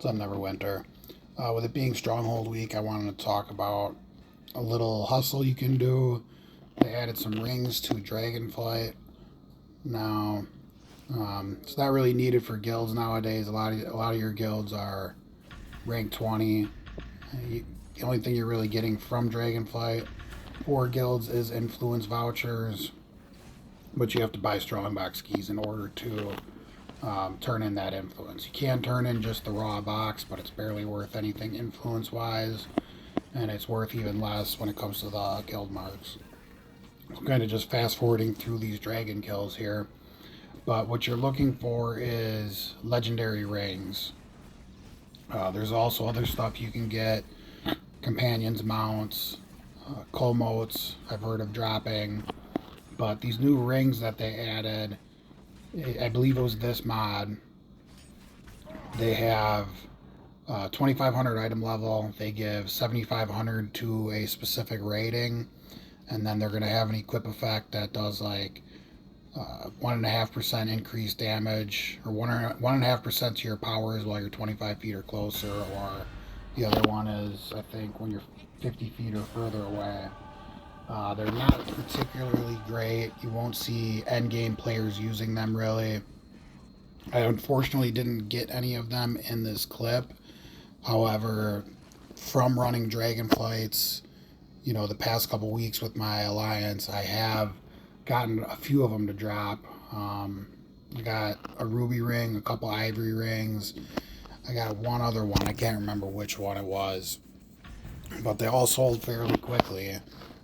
It's on Neverwinter. With it being Stronghold Week, I wanted to talk about a little hustle you can do. They added some rings to dragonflight. Now, it's not really needed for guilds nowadays. A lot of your guilds are rank 20. The only thing you're really getting from dragonflight for guilds is influence vouchers, but you have to buy strongbox keys in order to turn in that influence. You can turn in just the raw box, but it's barely worth anything influence wise, and it's worth even less when it comes to the guild marks. I'm kind of just fast forwarding through these dragon kills here, but what you're looking for is legendary rings. There's also other stuff you can get, companions, mounts, comotes I've heard of dropping, but these new rings that they added, I believe it was this mod, they have 2500 item level, they give 7500 to a specific rating, and then they're going to have an equip effect that does like 1.5% increased damage, or 1.5% to your powers while you're 25 feet or closer, or the other one is, I think, when you're 50 feet or further away. They're not particularly great. You won't see endgame players using them really. I unfortunately didn't get any of them in this clip. However, from running dragonflights, the past couple weeks with my alliance, I have gotten a few of them to drop. I got a ruby ring, a couple ivory rings. I got one other one. I can't remember which one it was, but they all sold fairly quickly.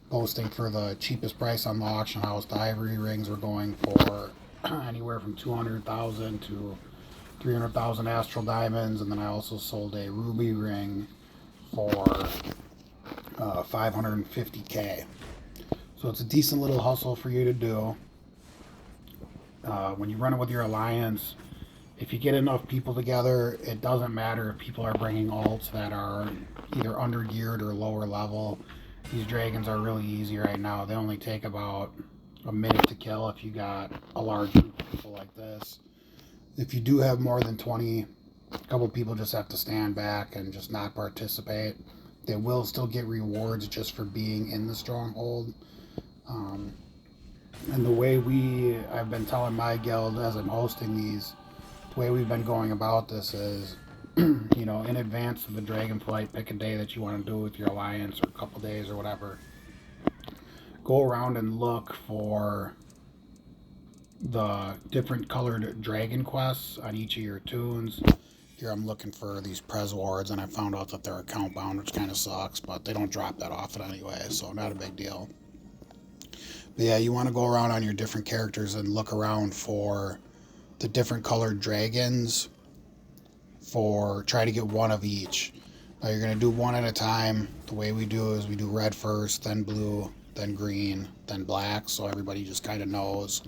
Posting for the cheapest price on the auction house, the ivory rings were going for anywhere from 200,000 to 300,000 astral diamonds, and then I also sold a ruby ring for 550k. So it's a decent little hustle for you to do. When you run it with your alliance, if you get enough people together, it doesn't matter if people are bringing alts that are either under geared or lower level. These dragons are really easy right now. They only take about a minute to kill if you got a large group of people like this. If you do have more than 20, a couple people just have to stand back and just not participate. They will still get rewards just for being in the stronghold. And the way I've been telling my guild as I'm hosting these, the way we've been going about this is, in advance of the dragonflight, pick a day that you want to do with your alliance, or a couple days or whatever. Go around and look for the different colored dragon quests on each of your tunes. Here I'm looking for these Prez wards, and I found out that they're account bound, which kind of sucks, but they don't drop that often anyway, so not a big deal. But yeah, you want to go around on your different characters and look around for the different colored dragons, try to get one of each. Now you're going to do one at a time. The way we do is we do red first, then blue, then green, then black, so everybody just kind of knows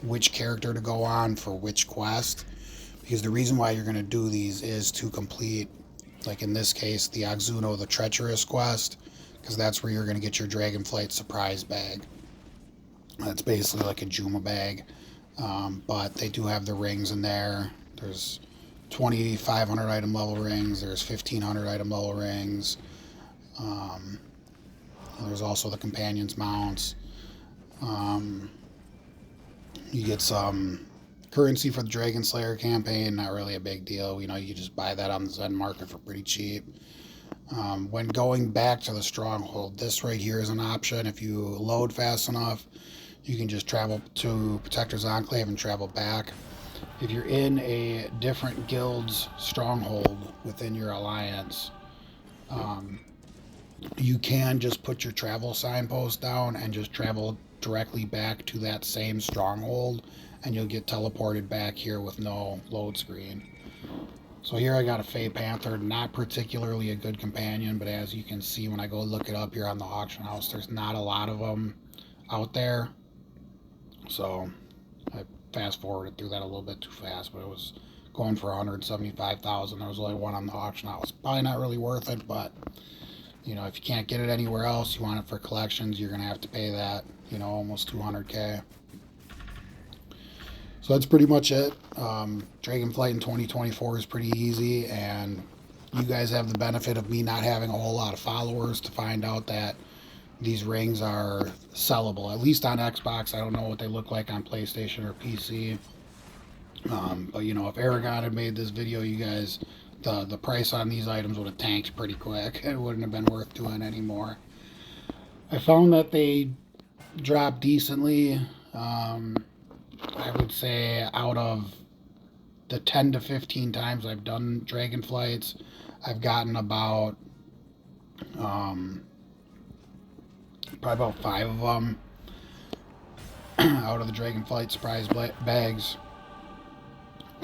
which character to go on for which quest. Because the reason why you're going to do these is to complete, like in this case, the Oxuno the Treacherous quest, because that's where you're going to get your Dragonflight surprise bag. That's basically like a Juma bag, but they do have the rings in there. There's 2,500 item level rings, there's 1,500 item level rings. There's also the companions mounts. You get some currency for the Dragon Slayer campaign, not really a big deal. You just buy that on the Zen market for pretty cheap. When going back to the stronghold, this right here is an option. If you load fast enough, you can just travel to Protector's Enclave and travel back. If you're in a different guild's stronghold within your alliance, you can just put your travel signpost down and just travel directly back to that same stronghold, and you'll get teleported back here with no load screen. So here I got a Fey Panther, not particularly a good companion, but as you can see when I go look it up here on the auction house, there's not a lot of them out there. So I fast forwarded through that a little bit too fast, but it was going for 175,000. There was only one on the auction house. Probably not really worth it, but if you can't get it anywhere else, you want it for collections, you're gonna have to pay that, almost 200k. So that's pretty much it. Dragonflight in 2024 is pretty easy, and you guys have the benefit of me not having a whole lot of followers to find out that these rings are sellable, at least on Xbox. I don't know what they look like on PlayStation or PC. But you know, if Aragon had made this video, you guys, the price on these items would have tanked pretty quick. It wouldn't have been worth doing anymore. I found that they dropped decently. I would say out of the 10 to 15 times I've done dragonflights, I've gotten about probably about 5 of them out of the dragonflight surprise bags.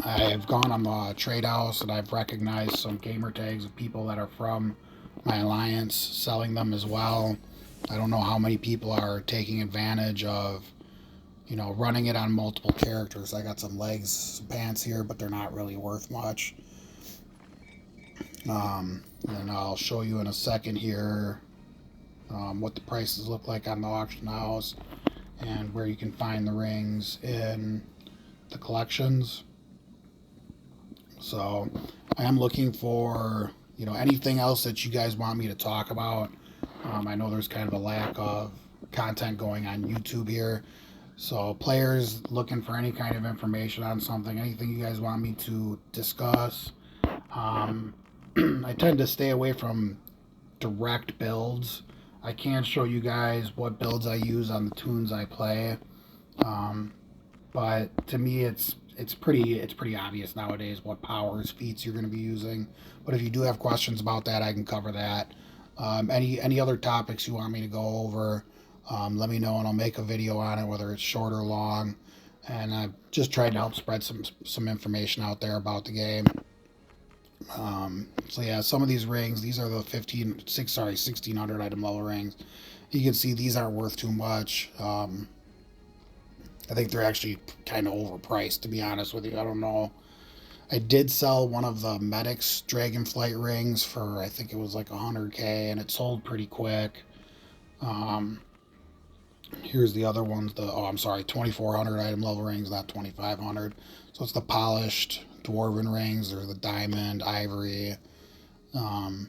I've gone on the trade house and I've recognized some gamer tags of people that are from my alliance selling them as well. I don't know how many people are taking advantage of, you know, running it on multiple characters. I got some legs, some pants here, but they're not really worth much. And I'll show you in a second here what the prices look like on the auction house and where you can find the rings in the collections. So I am looking for, you know, anything else that you guys want me to talk about. I know there's kind of a lack of content going on YouTube here. So players looking for any kind of information on something, anything you guys want me to discuss. I tend to stay away from direct builds. I can show you guys what builds I use on the tunes I play. But to me, it's pretty obvious nowadays what powers, feats you're going to be using. But if you do have questions about that, I can cover that. Any other topics you want me to go over, let me know and I'll make a video on it, whether it's short or long. And I've just tried to help spread some information out there about the game. So yeah, some of these rings, these are the 1600 item level rings. You can see these aren't worth too much. I think they're actually kind of overpriced, to be honest with you. I don't know. I did sell one of the Medic's Dragonflight rings for, I think it was like 100K, and it sold pretty quick. Here's the other ones. I'm sorry, 2400 item level rings, not 2500. So it's the polished dwarven rings. There's the diamond, ivory. And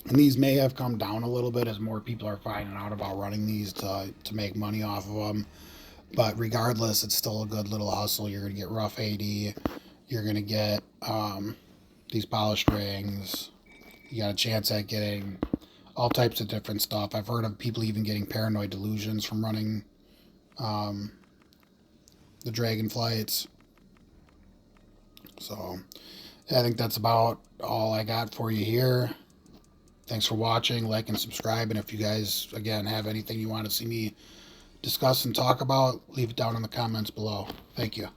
these may have come down a little bit as more people are finding out about running these to make money off of them. But regardless, it's still a good little hustle. You're going to get rough AD. You're going to get these polished rings. You got a chance at getting all types of different stuff. I've heard of people even getting paranoid delusions from running the dragonflights. So I think that's about all I got for you here. Thanks for watching. Like and subscribe. And if you guys, again, have anything you want to see me discuss and talk about, leave it down in the comments below. Thank you.